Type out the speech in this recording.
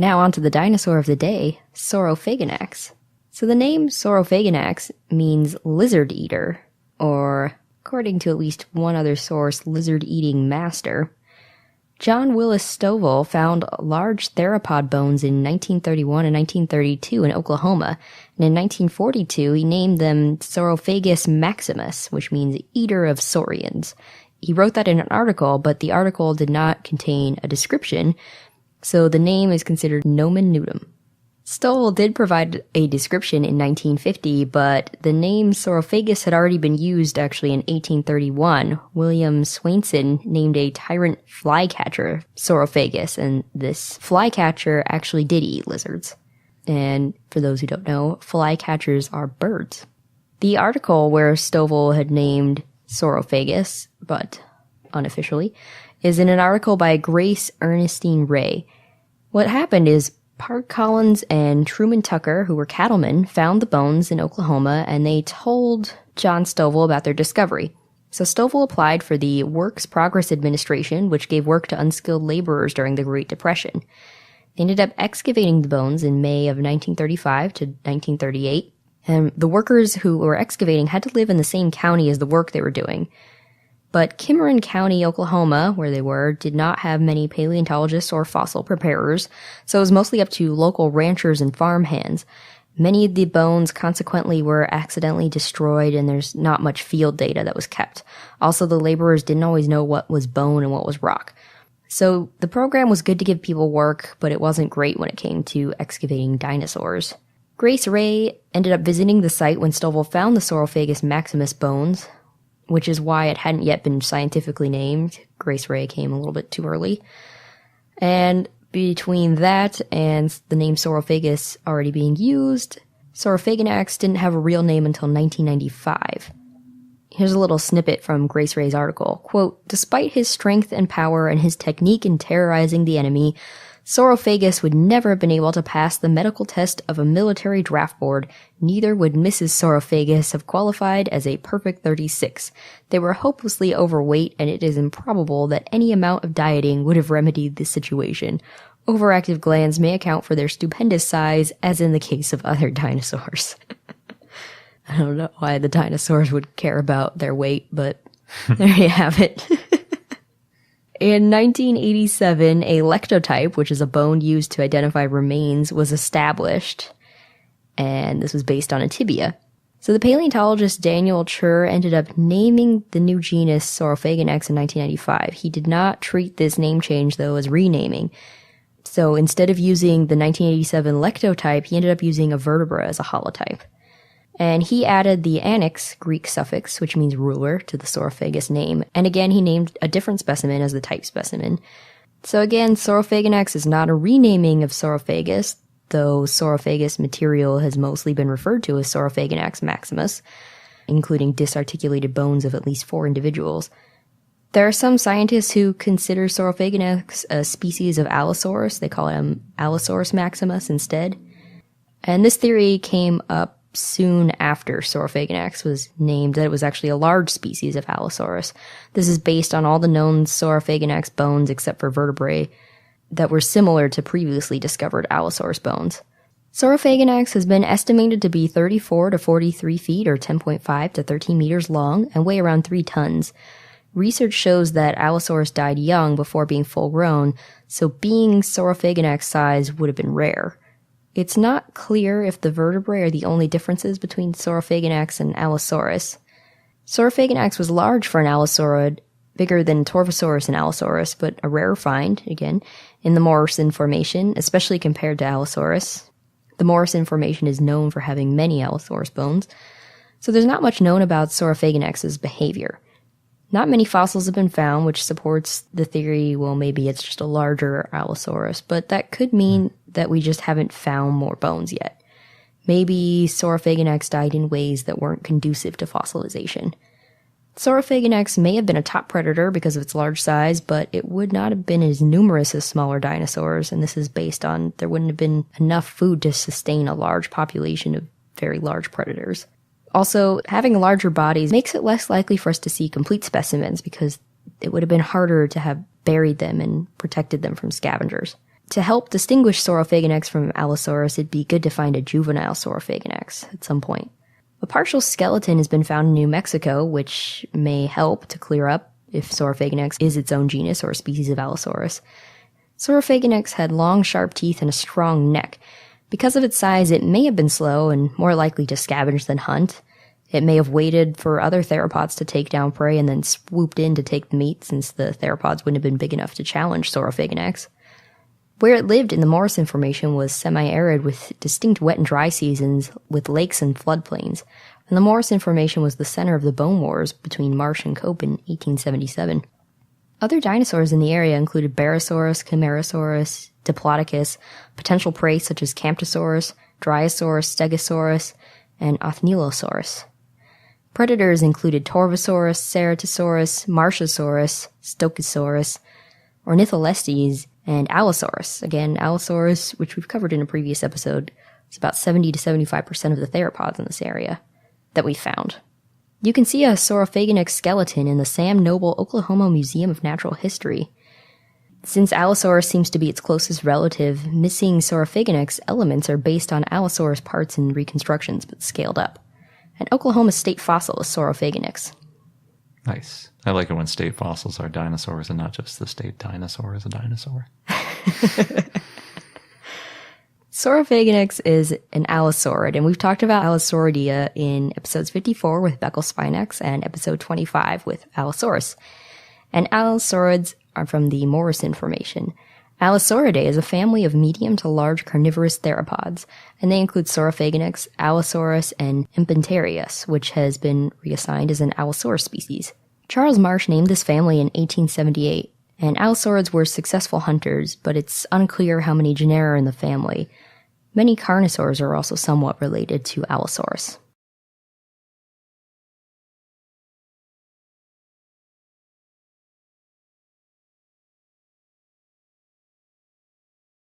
Now on to the dinosaur of the day, Saurophaganax. So the name Saurophaganax means lizard eater, or, according to at least one other source, lizard-eating master. John Willis Stovall found large theropod bones in 1931 and 1932 in Oklahoma, and in 1942 he named them Saurophagus maximus, which means eater of saurians. He wrote that in an article, but the article did not contain a description, so the name is considered nomen nudum. Stovall did provide a description in 1950, but the name Saurophagus had already been used actually in 1831. William Swainson named a tyrant-flycatcher Saurophagus, and this flycatcher actually did eat lizards. And for those who don't know, flycatchers are birds. The article where Stovall had named Saurophagus, but unofficially, is in an article by Grace Ernistine Ray. What happened is Collins and Truman Tucker, who were cattlemen, found the bones in Oklahoma, and they told John Stovall about their discovery. So Stovall applied for the Works Progress Administration, which gave work to unskilled laborers during the Great Depression. They ended up excavating the bones in May of 1935 to 1938, and the workers who were excavating had to live in the same county as the work they were doing. But Cimarron County, Oklahoma, where they were, did not have many paleontologists or fossil preparers, so it was mostly up to local ranchers and farmhands. Many of the bones, consequently, were accidentally destroyed, and there's not much field data that was kept. Also, the laborers didn't always know what was bone and what was rock. So the program was good to give people work, but it wasn't great when it came to excavating dinosaurs. Grace Ray ended up visiting the site when Stovall found the Saurophagus maximus bones, which is why it hadn't yet been scientifically named. Grace Ray came a little bit too early. And between that and the name Saurophagus already being used, Saurophaganax didn't have a real name until 1995. Here's a little snippet from Grace Ray's article. Quote, "Despite his strength and power and his technique in terrorizing the enemy, Saurophagus would never have been able to pass the medical test of a military draft board. Neither would Mrs. Saurophagus have qualified as a perfect 36. They were hopelessly overweight, and it is improbable that any amount of dieting would have remedied this situation. Overactive glands may account for their stupendous size, as in the case of other dinosaurs." I don't know why the dinosaurs would care about their weight, but there you have it. In 1987, a lectotype, which is a bone used to identify remains, was established, and this was based on a tibia. So the paleontologist Daniel Chur ended up naming the new genus Saurophaganax in 1995. He did not treat this name change, though, as renaming. So instead of using the 1987 lectotype, he ended up using a vertebra as a holotype. And he added the annex Greek suffix, which means ruler, to the Saurophagus name. And again, he named a different specimen as the type specimen. So again, Saurophaganax is not a renaming of Saurophagus, though Saurophagus material has mostly been referred to as Saurophaganax maximus, including disarticulated bones of at least 4 individuals. There are some scientists who consider Saurophaganax a species of Allosaurus. They call him Allosaurus maximus instead. And this theory came up soon after Saurophaganax was named, that it was actually a large species of Allosaurus. This is based on all the known Saurophaganax bones except for vertebrae that were similar to previously discovered Allosaurus bones. Saurophaganax has been estimated to be 34 to 43 feet or 10.5 to 13 meters long and weigh around 3 tons. Research shows that Allosaurus died young before being full grown, so being Saurophaganax size would have been rare. It's not clear if the vertebrae are the only differences between Saurophaganax and Allosaurus. Saurophaganax was large for an Allosaurid, bigger than Torvosaurus and Allosaurus, but a rare find, again, in the Morrison Formation, especially compared to Allosaurus. The Morrison Formation is known for having many Allosaurus bones, so there's not much known about Saurophaganax's behavior. Not many fossils have been found, which supports the theory, well, maybe it's just a larger Allosaurus, but that could mean that we just haven't found more bones yet. Maybe Saurophaganax died in ways that weren't conducive to fossilization. Saurophaganax may have been a top predator because of its large size, but it would not have been as numerous as smaller dinosaurs, and this is based on there wouldn't have been enough food to sustain a large population of very large predators. Also, having larger bodies makes it less likely for us to see complete specimens because it would have been harder to have buried them and protected them from scavengers. To help distinguish Saurophaganax from Allosaurus, it'd be good to find a juvenile Saurophaganax at some point. A partial skeleton has been found in New Mexico, which may help to clear up if Saurophaganax is its own genus or species of Allosaurus. Saurophaganax had long, sharp teeth and a strong neck. Because of its size, it may have been slow and more likely to scavenge than hunt. It may have waited for other theropods to take down prey and then swooped in to take the meat, since the theropods wouldn't have been big enough to challenge Saurophaganax. Where it lived in the Morrison Formation was semi-arid with distinct wet and dry seasons with lakes and floodplains, and the Morrison Formation was the center of the bone wars between Marsh and Cope in 1877. Other dinosaurs in the area included Barosaurus, Camarasaurus, Diplodocus, potential prey such as Camptosaurus, Dryosaurus, Stegosaurus, and Othnilosaurus. Predators included Torvosaurus, Ceratosaurus, Marshiosaurus, Stochosaurus, Ornitholestes, and Allosaurus. Again, Allosaurus, which we've covered in a previous episode, is about 70 to 75% of the theropods in this area that we found. You can see a Saurophaganax skeleton in the Sam Noble, Oklahoma Museum of Natural History. Since Allosaurus seems to be its closest relative, missing Saurophaganax elements are based on Allosaurus parts and reconstructions, but scaled up. An Oklahoma state fossil is Saurophaganax. Nice. I like it when state fossils are dinosaurs and not just the state dinosaur is a dinosaur. Saurophaganax is an allosaurid, and we've talked about Allosauridia in episodes 54 with Beccles-Spinax and episode 25 with Allosaurus. And allosaurids are from the Morrison Formation. Allosauridae is a family of medium to large carnivorous theropods, and they include Saurophaganax, Allosaurus, and Empentarius, which has been reassigned as an Allosaurus species. Charles Marsh named this family in 1878, and allosaurids were successful hunters, but it's unclear how many genera are in the family. Many carnosaurs are also somewhat related to Allosaurus.